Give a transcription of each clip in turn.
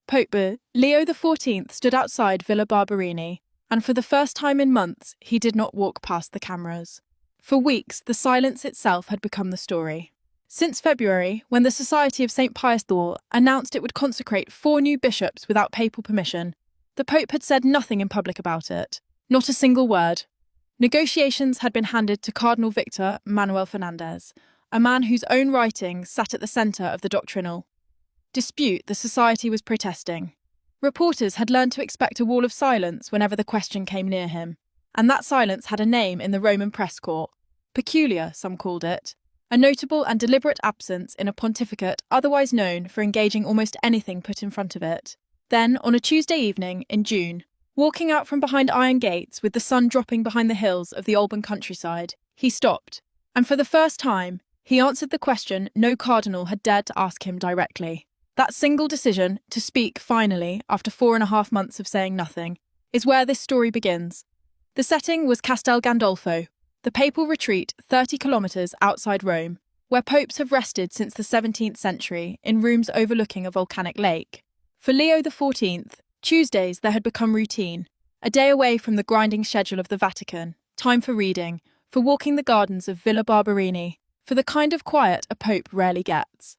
Pope Leo XIV stood outside Villa Barberini, and for the first time in months, he did not walk past the cameras. For weeks, the silence itself had become the story. Since February, when the Society of St. Pius XIV announced it would consecrate 4 new bishops without papal permission, the Pope had said nothing in public about it, not a single word. Negotiations had been handed to Cardinal Victor Manuel Fernandez, a man whose own writings sat at the centre of the doctrinal dispute the Society was protesting. Reporters had learned to expect a wall of silence whenever the question came near him, and that silence had a name in the Roman press corps. Peculiar, some called it, a notable and deliberate absence in a pontificate otherwise known for engaging almost anything put in front of it. Then, on a Tuesday evening in June, walking out from behind iron gates with the sun dropping behind the hills of the Alban countryside, he stopped, and for the first time, he answered the question no cardinal had dared to ask him directly. That single decision to speak finally, after 4.5 months of saying nothing, is where this story begins. The setting was Castel Gandolfo, the papal retreat 30 kilometres outside Rome, where popes have rested since the 17th century in rooms overlooking a volcanic lake. For Leo XIV, Tuesdays there had become routine, a day away from the grinding schedule of the Vatican, time for reading, for walking the gardens of Villa Barberini, for the kind of quiet a pope rarely gets.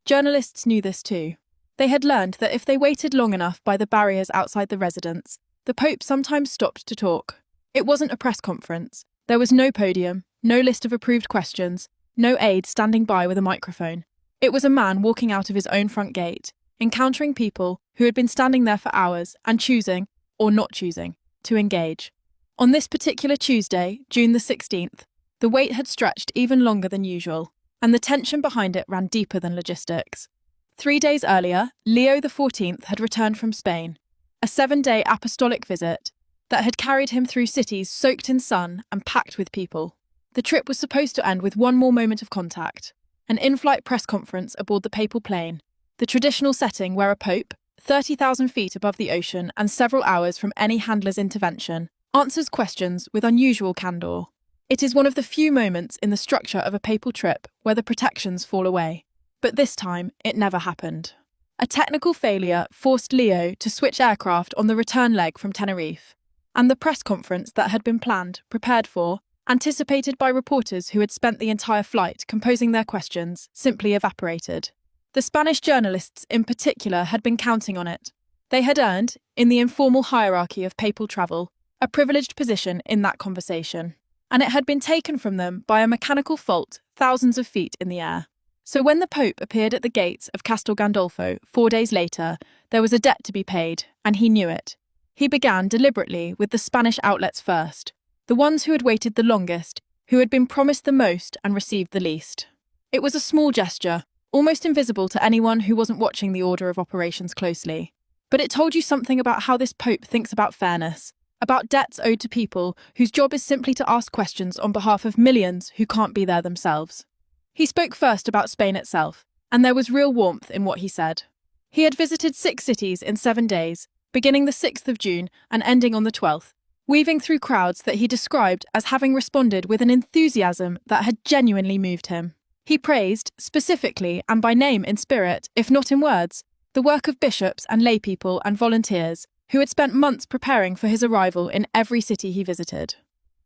Journalists knew this too. They had learned that if they waited long enough by the barriers outside the residence, the Pope sometimes stopped to talk. It wasn't a press conference. There was no podium, no list of approved questions, no aide standing by with a microphone. It was a man walking out of his own front gate, encountering people who had been standing there for hours and choosing, or not choosing, to engage. On this particular Tuesday, June the 16th, the wait had stretched even longer than usual, and the tension behind it ran deeper than logistics. 3 days earlier, Leo XIV had returned from Spain, a 7-day apostolic visit that had carried him through cities soaked in sun and packed with people. The trip was supposed to end with one more moment of contact, an in-flight press conference aboard the papal plane, the traditional setting where a pope, 30,000 feet above the ocean and several hours from any handler's intervention, answers questions with unusual candour. It is one of the few moments in the structure of a papal trip where the protections fall away. But this time, it never happened. A technical failure forced Leo to switch aircraft on the return leg from Tenerife, and the press conference that had been planned, prepared for, anticipated by reporters who had spent the entire flight composing their questions, simply evaporated. The Spanish journalists in particular had been counting on it. They had earned, in the informal hierarchy of papal travel, a privileged position in that conversation, and it had been taken from them by a mechanical fault thousands of feet in the air. So when the Pope appeared at the gates of Castel Gandolfo 4 days later, there was a debt to be paid, and he knew it. He began deliberately with the Spanish outlets first, the ones who had waited the longest, who had been promised the most and received the least. It was a small gesture, almost invisible to anyone who wasn't watching the order of operations closely. But it told you something about how this Pope thinks about fairness, about debts owed to people whose job is simply to ask questions on behalf of millions who can't be there themselves. He spoke first about Spain itself, and there was real warmth in what he said. He had visited 6 cities in 7 days, beginning the 6th of June and ending on the 12th, weaving through crowds that he described as having responded with an enthusiasm that had genuinely moved him. He praised, specifically and by name in spirit, if not in words, the work of bishops and laypeople and volunteers who had spent months preparing for his arrival in every city he visited.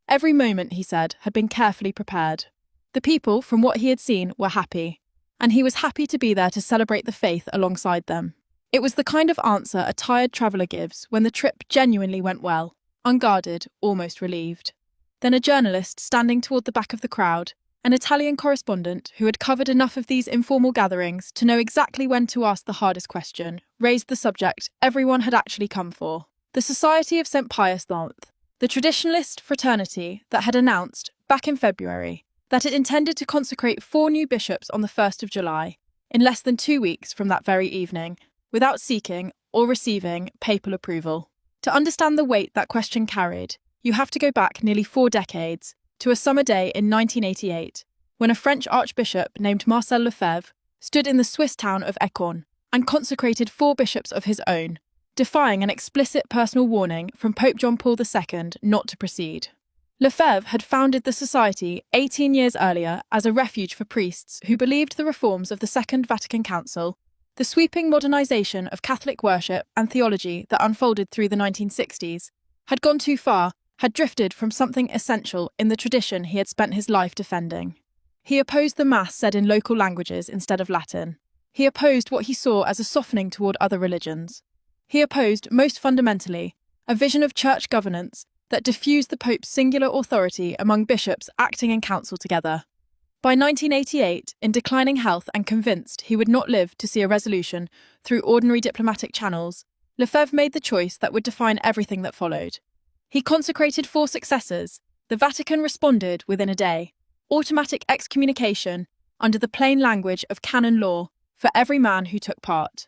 Every moment, he said, had been carefully prepared. The people, from what he had seen, were happy, and he was happy to be there to celebrate the faith alongside them. It was the kind of answer a tired traveller gives when the trip genuinely went well, unguarded, almost relieved. Then a journalist standing toward the back of the crowd, an Italian correspondent who had covered enough of these informal gatherings to know exactly when to ask the hardest question, raised the subject everyone had actually come for. The Society of St. Pius XIV, the traditionalist fraternity that had announced, back in February, that it intended to consecrate 4 new bishops on the 1st of July, in less than 2 weeks from that very evening, without seeking or receiving papal approval. To understand the weight that question carried, you have to go back nearly 4 decades, to a summer day in 1988, when a French archbishop named Marcel Lefebvre stood in the Swiss town of Écon and consecrated 4 bishops of his own, defying an explicit personal warning from Pope John Paul II not to proceed. Lefebvre had founded the society 18 years earlier as a refuge for priests who believed the reforms of the Second Vatican Council, The sweeping modernization of Catholic worship and theology that unfolded through the 1960s had gone too far, had drifted from something essential in the tradition he had spent his life defending. He opposed the Mass said in local languages instead of Latin. He opposed what he saw as a softening toward other religions. He opposed, most fundamentally, a vision of church governance that diffused the Pope's singular authority among bishops acting in council together. By 1988, in declining health and convinced he would not live to see a resolution through ordinary diplomatic channels, Lefebvre made the choice that would define everything that followed. He consecrated 4 successors. The Vatican responded within a day. Automatic excommunication, under the plain language of canon law, for every man who took part.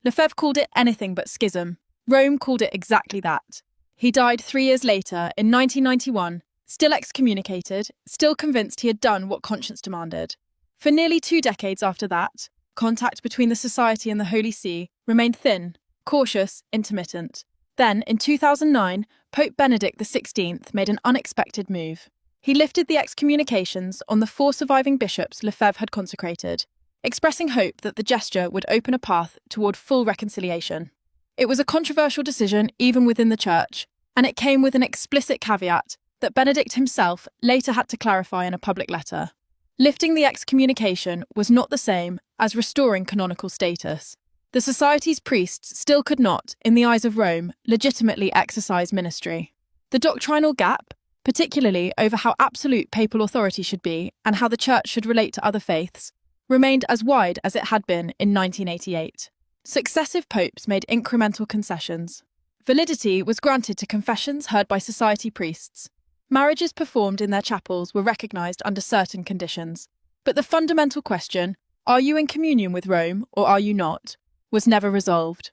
Lefebvre called it anything but schism. Rome called it exactly that. He died 3 years later, in 1991, still excommunicated, still convinced he had done what conscience demanded. For nearly 2 decades after that, contact between the Society and the Holy See remained thin, cautious, intermittent. Then, in 2009, Pope Benedict XVI made an unexpected move. He lifted the excommunications on the 4 surviving bishops Lefebvre had consecrated, expressing hope that the gesture would open a path toward full reconciliation. It was a controversial decision even within the Church, and it came with an explicit caveat that Benedict himself later had to clarify in a public letter. Lifting the excommunication was not the same as restoring canonical status. The Society's priests still could not, in the eyes of Rome, legitimately exercise ministry. The doctrinal gap, particularly over how absolute papal authority should be and how the Church should relate to other faiths, remained as wide as it had been in 1988. Successive popes made incremental concessions. Validity was granted to confessions heard by Society priests. Marriages performed in their chapels were recognised under certain conditions. But the fundamental question, are you in communion with Rome or are you not, was never resolved.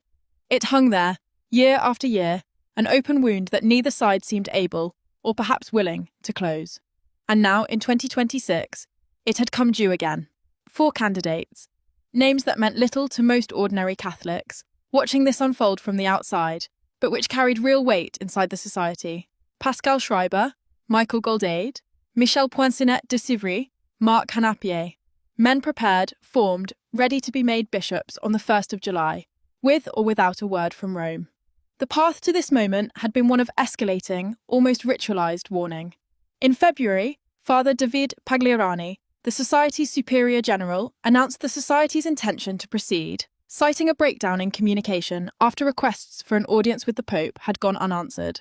It hung there, year after year, an open wound that neither side seemed able, or perhaps willing, to close. And now, in 2026, it had come due again. 4 candidates, names that meant little to most ordinary Catholics, watching this unfold from the outside, but which carried real weight inside the Society. Pascal Schreiber, Michael Goldade, Michel Poinsinet de Sivry, Marc Hanapier. Men prepared, formed, ready to be made bishops on the 1st of July, with or without a word from Rome. The path to this moment had been one of escalating, almost ritualized warning. In February, Father David Pagliarani, the Society's Superior General, announced the Society's intention to proceed, citing a breakdown in communication after requests for an audience with the Pope had gone unanswered.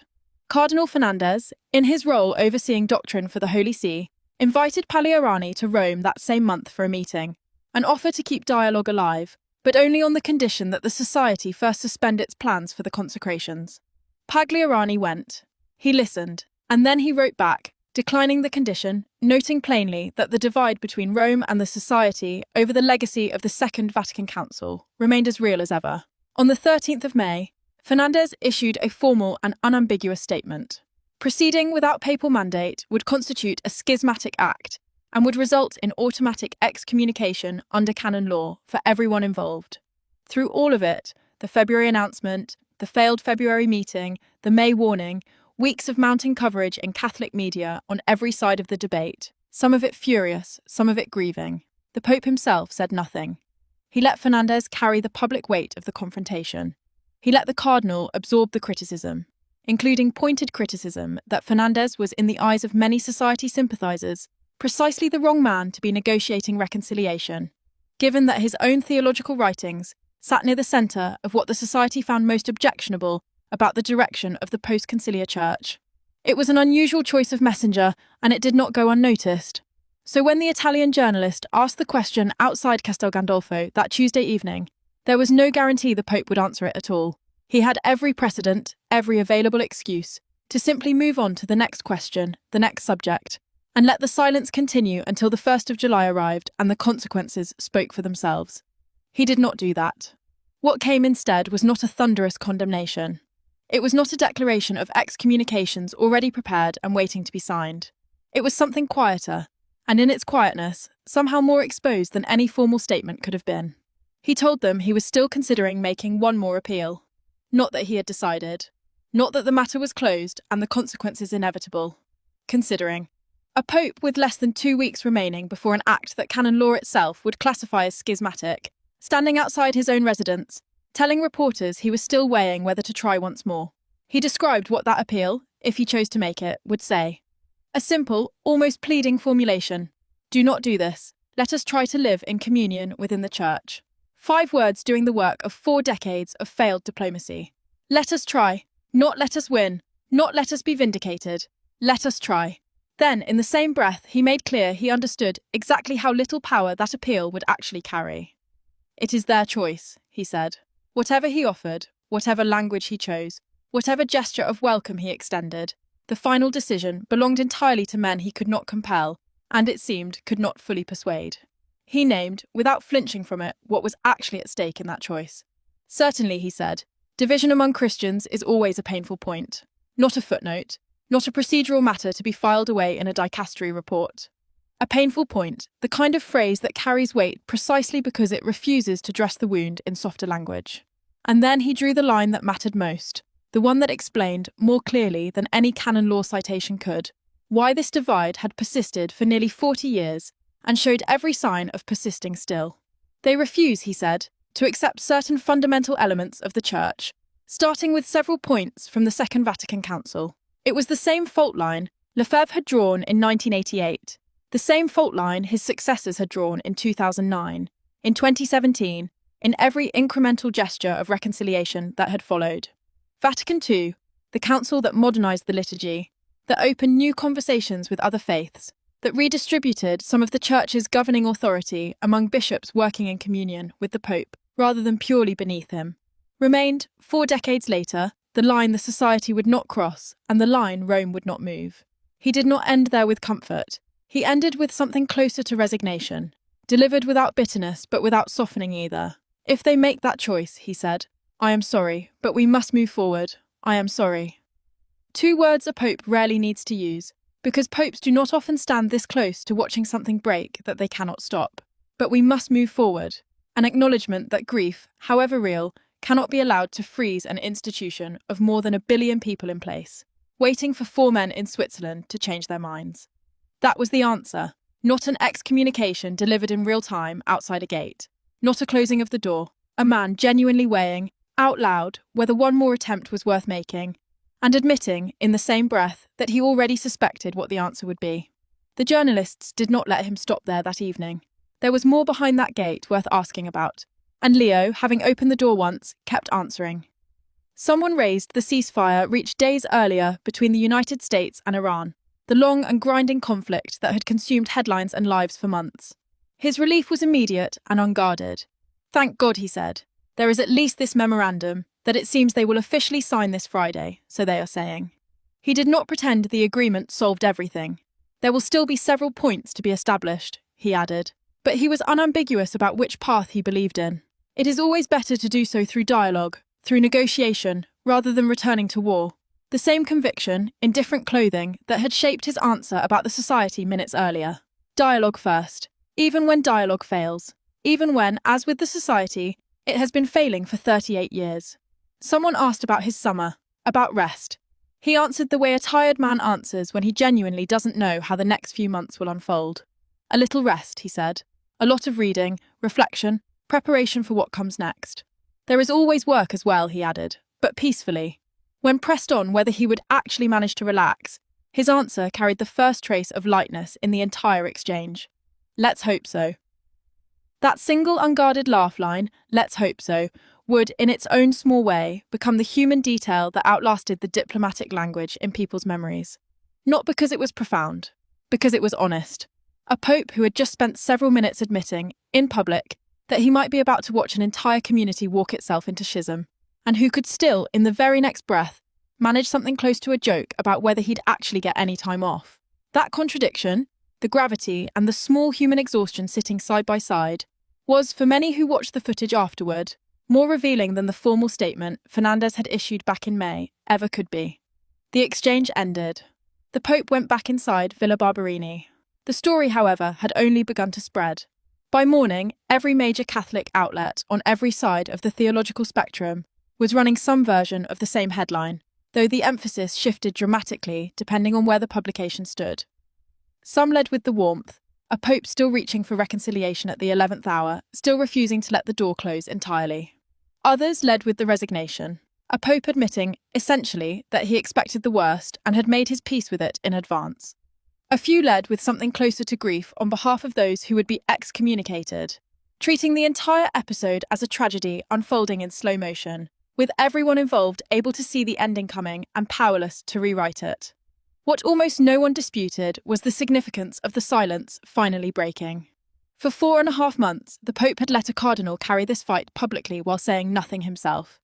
Cardinal Fernandez, in his role overseeing doctrine for the Holy See, invited Pagliarani to Rome that same month for a meeting, an offer to keep dialogue alive, but only on the condition that the Society first suspend its plans for the consecrations. Pagliarani went. He listened, and then he wrote back, declining the condition, noting plainly that the divide between Rome and the Society over the legacy of the Second Vatican Council remained as real as ever. On the 13th of May, Fernandez issued a formal and unambiguous statement. Proceeding without papal mandate would constitute a schismatic act and would result in automatic excommunication under canon law for everyone involved. Through all of it, the February announcement, the failed February meeting, the May warning, weeks of mounting coverage in Catholic media on every side of the debate, some of it furious, some of it grieving. The Pope himself said nothing. He let Fernandez carry the public weight of the confrontation. He let the Cardinal absorb the criticism, including pointed criticism that Fernandez was, in the eyes of many Society sympathisers, precisely the wrong man to be negotiating reconciliation, given that his own theological writings sat near the centre of what the Society found most objectionable about the direction of the post-conciliar Church. It was an unusual choice of messenger, and it did not go unnoticed. So when the Italian journalist asked the question outside Castel Gandolfo that Tuesday evening, there was no guarantee the Pope would answer it at all. He had every precedent, every available excuse, to simply move on to the next question, the next subject, and let the silence continue until the 1st of July arrived and the consequences spoke for themselves. He did not do that. What came instead was not a thunderous condemnation. It was not a declaration of excommunications already prepared and waiting to be signed. It was something quieter, and in its quietness, somehow more exposed than any formal statement could have been. He told them he was still considering making one more appeal. Not that he had decided. Not that the matter was closed and the consequences inevitable. Considering. A pope with less than 2 weeks remaining before an act that canon law itself would classify as schismatic, standing outside his own residence, telling reporters he was still weighing whether to try once more. He described what that appeal, if he chose to make it, would say. A simple, almost pleading formulation. Do not do this. Let us try to live in communion within the church. 5 words doing the work of 4 decades of failed diplomacy. Let us try. Not let us win. Not let us be vindicated. Let us try. Then, in the same breath, he made clear he understood exactly how little power that appeal would actually carry. It is their choice, he said. Whatever he offered, whatever language he chose, whatever gesture of welcome he extended, the final decision belonged entirely to men he could not compel, and it seemed could not fully persuade. He named, without flinching from it, what was actually at stake in that choice. Certainly, he said, division among Christians is always a painful point. Not a footnote, not a procedural matter to be filed away in a dicastery report. A painful point, the kind of phrase that carries weight precisely because it refuses to dress the wound in softer language. And then he drew the line that mattered most, the one that explained, more clearly than any canon law citation could, why this divide had persisted for nearly 40 years and showed every sign of persisting still. They refuse, he said, to accept certain fundamental elements of the Church, starting with several points from the Second Vatican Council. It was the same fault line Lefebvre had drawn in 1988, the same fault line his successors had drawn in 2009, in 2017, in every incremental gesture of reconciliation that had followed. Vatican II, the council that modernised the liturgy, that opened new conversations with other faiths, that redistributed some of the Church's governing authority among bishops working in communion with the Pope rather than purely beneath him, remained, 4 decades later, the line the society would not cross and the line Rome would not move. He did not end there with comfort. He ended with something closer to resignation, delivered without bitterness but without softening either. If they make that choice, he said, I am sorry, but we must move forward. I am sorry. 2 words a pope rarely needs to use, because popes do not often stand this close to watching something break that they cannot stop. But we must move forward, an acknowledgement that grief, however real, cannot be allowed to freeze an institution of more than 1 billion people in place, waiting for 4 men in Switzerland to change their minds. That was the answer, not an excommunication delivered in real time outside a gate, not a closing of the door, a man genuinely weighing, out loud, whether one more attempt was worth making, and admitting, in the same breath, that he already suspected what the answer would be. The journalists did not let him stop there that evening. There was more behind that gate worth asking about, and Leo, having opened the door once, kept answering. Someone raised the ceasefire reached days earlier between the United States and Iran, the long and grinding conflict that had consumed headlines and lives for months. His relief was immediate and unguarded. Thank God, he said. There is at least this memorandum, that it seems they will officially sign this Friday, so they are saying. He did not pretend the agreement solved everything. There will still be several points to be established, he added, but he was unambiguous about which path he believed in. It is always better to do so through dialogue, through negotiation, rather than returning to war. The same conviction, in different clothing, that had shaped his answer about the society minutes earlier. Dialogue first, even when dialogue fails, even when, as with the society, it has been failing for 38 years. Someone asked about his summer, about rest. He answered the way a tired man answers when he genuinely doesn't know how the next few months will unfold. A little rest, he said. A lot of reading, reflection, preparation for what comes next. There is always work as well, he added, but peacefully. When pressed on whether he would actually manage to relax, his answer carried the first trace of lightness in the entire exchange. Let's hope so. That single unguarded laugh line, let's hope so, would, in its own small way, become the human detail that outlasted the diplomatic language in people's memories. Not because it was profound, because it was honest. A pope who had just spent several minutes admitting, in public, that he might be about to watch an entire community walk itself into schism, and who could still, in the very next breath, manage something close to a joke about whether he'd actually get any time off. That contradiction, the gravity and the small human exhaustion sitting side by side, was, for many who watched the footage afterward, more revealing than the formal statement Fernandez had issued back in May ever could be. The exchange ended. The Pope went back inside Villa Barberini. The story, however, had only begun to spread. By morning, every major Catholic outlet on every side of the theological spectrum was running some version of the same headline, though the emphasis shifted dramatically depending on where the publication stood. Some led with the warmth, a pope still reaching for reconciliation at the 11th hour, still refusing to let the door close entirely. Others led with the resignation, a pope admitting, essentially, that he expected the worst and had made his peace with it in advance. A few led with something closer to grief on behalf of those who would be excommunicated, treating the entire episode as a tragedy unfolding in slow motion, with everyone involved able to see the ending coming and powerless to rewrite it. What almost no one disputed was the significance of the silence finally breaking. For 4.5 months, the Pope had let a cardinal carry this fight publicly while saying nothing himself.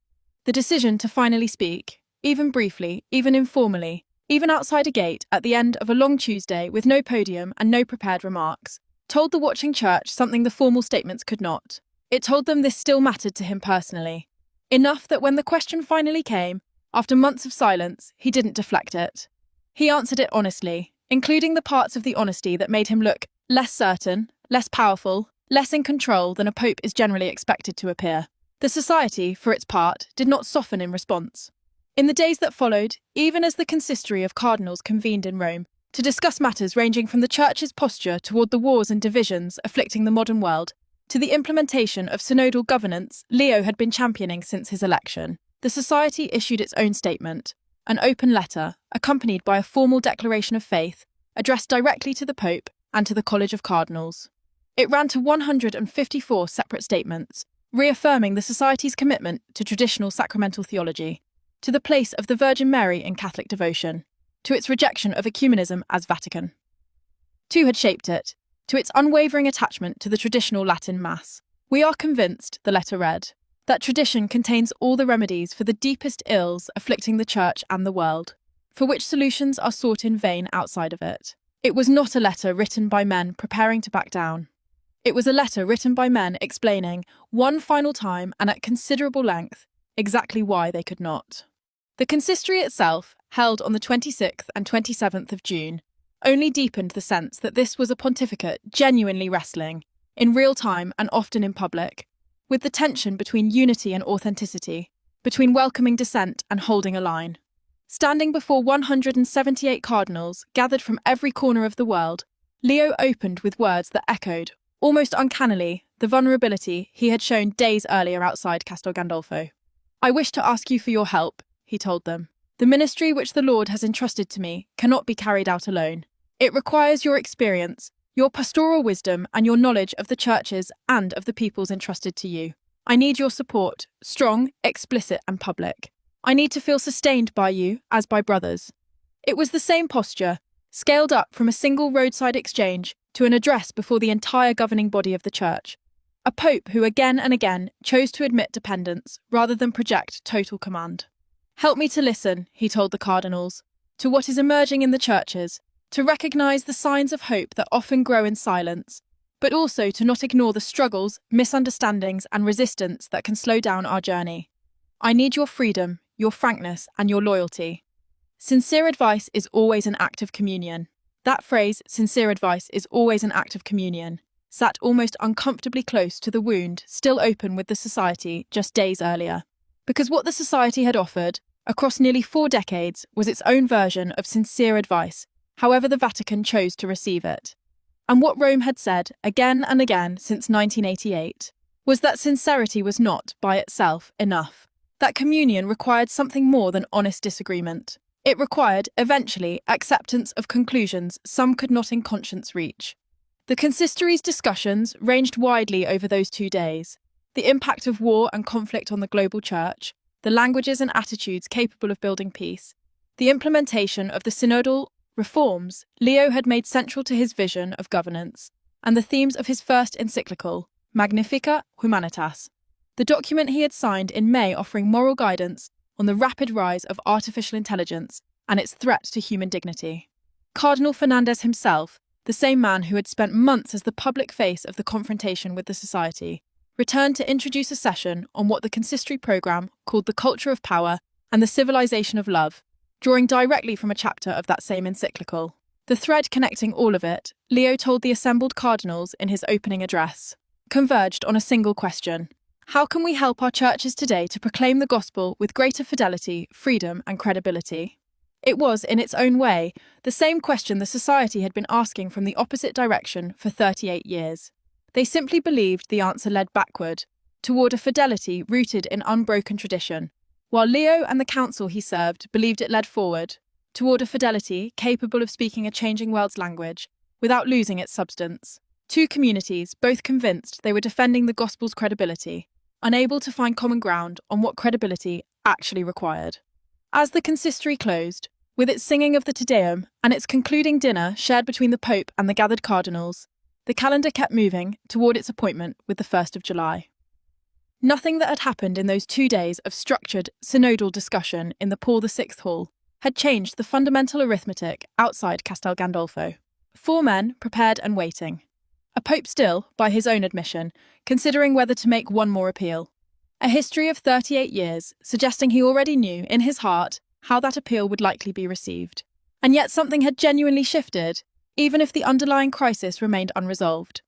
The decision to finally speak, even briefly, even informally, even outside a gate at the end of a long Tuesday with no podium and no prepared remarks, told the watching church something the formal statements could not. It told them this still mattered to him personally. Enough that when the question finally came, after months of silence, he didn't deflect it. He answered it honestly, including the parts of the honesty that made him look less certain, less powerful, less in control than a pope is generally expected to appear. The society, for its part, did not soften in response. In the days that followed, even as the consistory of cardinals convened in Rome to discuss matters ranging from the Church's posture toward the wars and divisions afflicting the modern world to the implementation of synodal governance Leo had been championing since his election, the society issued its own statement, an open letter, accompanied by a formal declaration of faith, addressed directly to the Pope and to the College of Cardinals. It ran to 154 separate statements, reaffirming the Society's commitment to traditional sacramental theology, to the place of the Virgin Mary in Catholic devotion, to its rejection of ecumenism as Vatican. Two had shaped it, to its unwavering attachment to the traditional Latin Mass. We are convinced, the letter read, that tradition contains all the remedies for the deepest ills afflicting the Church and the world, for which solutions are sought in vain outside of it. It was not a letter written by men preparing to back down. It was a letter written by men explaining, one final time and at considerable length, exactly why they could not. The consistory itself, held on the 26th and 27th of June, only deepened the sense that this was a pontificate genuinely wrestling, in real time and often in public, with the tension between unity and authenticity, between welcoming dissent and holding a line. Standing before 178 cardinals gathered from every corner of the world, Leo opened with words that echoed, almost uncannily, the vulnerability he had shown days earlier outside Castel Gandolfo. "I wish to ask you for your help," he told them. "The ministry which the Lord has entrusted to me cannot be carried out alone. It requires your experience, your pastoral wisdom and your knowledge of the churches and of the peoples entrusted to you. I need your support, strong, explicit and public. I need to feel sustained by you as by brothers." It was the same posture, scaled up from a single roadside exchange to an address before the entire governing body of the Church. A pope who again and again chose to admit dependence rather than project total command. "Help me to listen," he told the cardinals, "to what is emerging in the churches, to recognise the signs of hope that often grow in silence, but also to not ignore the struggles, misunderstandings and resistance that can slow down our journey. I need your freedom, your frankness and your loyalty. Sincere advice is always an act of communion." That phrase, sincere advice is always an act of communion, sat almost uncomfortably close to the wound still open with the Society just days earlier. Because what the Society had offered, across nearly 4 decades, was its own version of sincere advice, however the Vatican chose to receive it. And what Rome had said, again and again since 1988, was that sincerity was not, by itself, enough. That communion required something more than honest disagreement. It required, eventually, acceptance of conclusions some could not in conscience reach. The consistory's discussions ranged widely over those 2 days. The impact of war and conflict on the global church, the languages and attitudes capable of building peace, the implementation of the synodal reforms Leo had made central to his vision of governance, and the themes of his first encyclical, Magnificat Humanitas, the document he had signed in May offering moral guidance on the rapid rise of artificial intelligence and its threat to human dignity. Cardinal Fernandez himself, the same man who had spent months as the public face of the confrontation with the Society, returned to introduce a session on what the consistory programme called the culture of power and the civilization of love, drawing directly from a chapter of that same encyclical. The thread connecting all of it, Leo told the assembled cardinals in his opening address, converged on a single question. How can we help our churches today to proclaim the gospel with greater fidelity, freedom and credibility? It was, in its own way, the same question the society had been asking from the opposite direction for 38 years. They simply believed the answer led backward, toward a fidelity rooted in unbroken tradition, while Leo and the council he served believed it led forward, toward a fidelity capable of speaking a changing world's language, without losing its substance. Two communities, both convinced they were defending the gospel's credibility, unable to find common ground on what credibility actually required. As the consistory closed, with its singing of the Te Deum and its concluding dinner shared between the Pope and the gathered cardinals, the calendar kept moving toward its appointment with the 1st of July. Nothing that had happened in those 2 days of structured, synodal discussion in the Paul VI Hall had changed the fundamental arithmetic outside Castel Gandolfo. 4 men prepared and waiting. A pope still, by his own admission, considering whether to make one more appeal. A history of 38 years, suggesting he already knew, in his heart, how that appeal would likely be received. And yet something had genuinely shifted, even if the underlying crisis remained unresolved.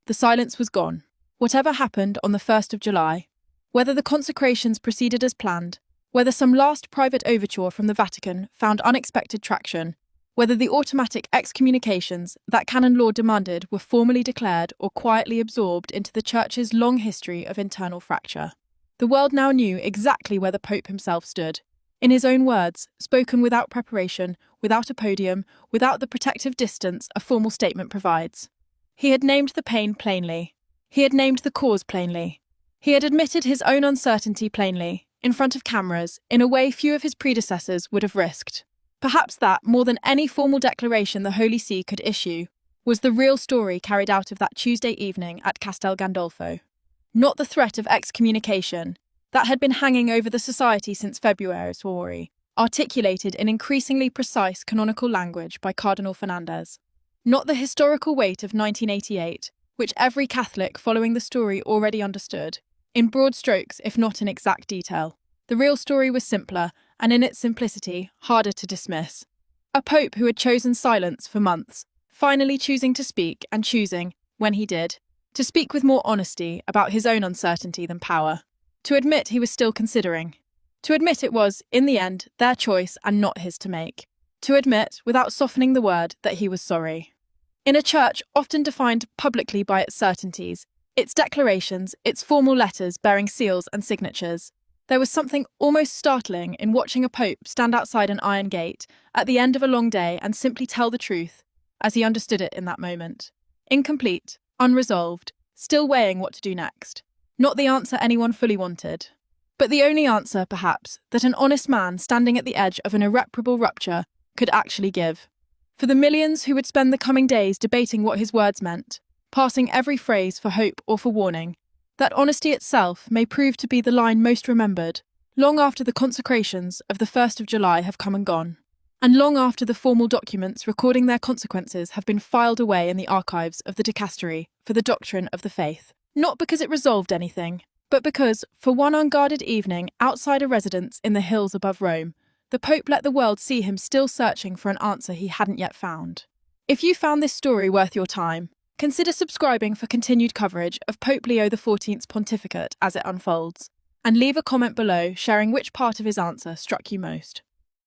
The silence was gone. Whatever happened on the 1st of July, whether the consecrations proceeded as planned, whether some last private overture from the Vatican found unexpected traction, whether the automatic excommunications that canon law demanded were formally declared or quietly absorbed into the Church's long history of internal fracture. The world now knew exactly where the Pope himself stood. In his own words, spoken without preparation, without a podium, without the protective distance a formal statement provides. He had named the pain plainly. He had named the cause plainly. He had admitted his own uncertainty plainly, in front of cameras, in a way few of his predecessors would have risked. Perhaps that, more than any formal declaration the Holy See could issue, was the real story carried out of that Tuesday evening at Castel Gandolfo. Not the threat of excommunication that had been hanging over the society since February, articulated in increasingly precise canonical language by Cardinal Fernandez. Not the historical weight of 1988, which every Catholic following the story already understood, in broad strokes if not in exact detail. The real story was simpler, and in its simplicity, harder to dismiss. A pope who had chosen silence for months, finally choosing to speak and choosing, when he did, to speak with more honesty about his own uncertainty than power. To admit he was still considering. To admit it was, in the end, their choice and not his to make. To admit, without softening the word, that he was sorry. In a church often defined publicly by its certainties, its declarations, its formal letters bearing seals and signatures, there was something almost startling in watching a pope stand outside an iron gate at the end of a long day and simply tell the truth, as he understood it in that moment. Incomplete, unresolved, still weighing what to do next. Not the answer anyone fully wanted. But the only answer, perhaps, that an honest man standing at the edge of an irreparable rupture could actually give. For the millions who would spend the coming days debating what his words meant, passing every phrase for hope or for warning, that honesty itself may prove to be the line most remembered, long after the consecrations of the 1st of July have come and gone, and long after the formal documents recording their consequences have been filed away in the archives of the dicastery for the doctrine of the faith. Not because it resolved anything, but because, for one unguarded evening outside a residence in the hills above Rome, the Pope let the world see him still searching for an answer he hadn't yet found. If you found this story worth your time, consider subscribing for continued coverage of Pope Leo XIV's pontificate as it unfolds, and leave a comment below sharing which part of his answer struck you most.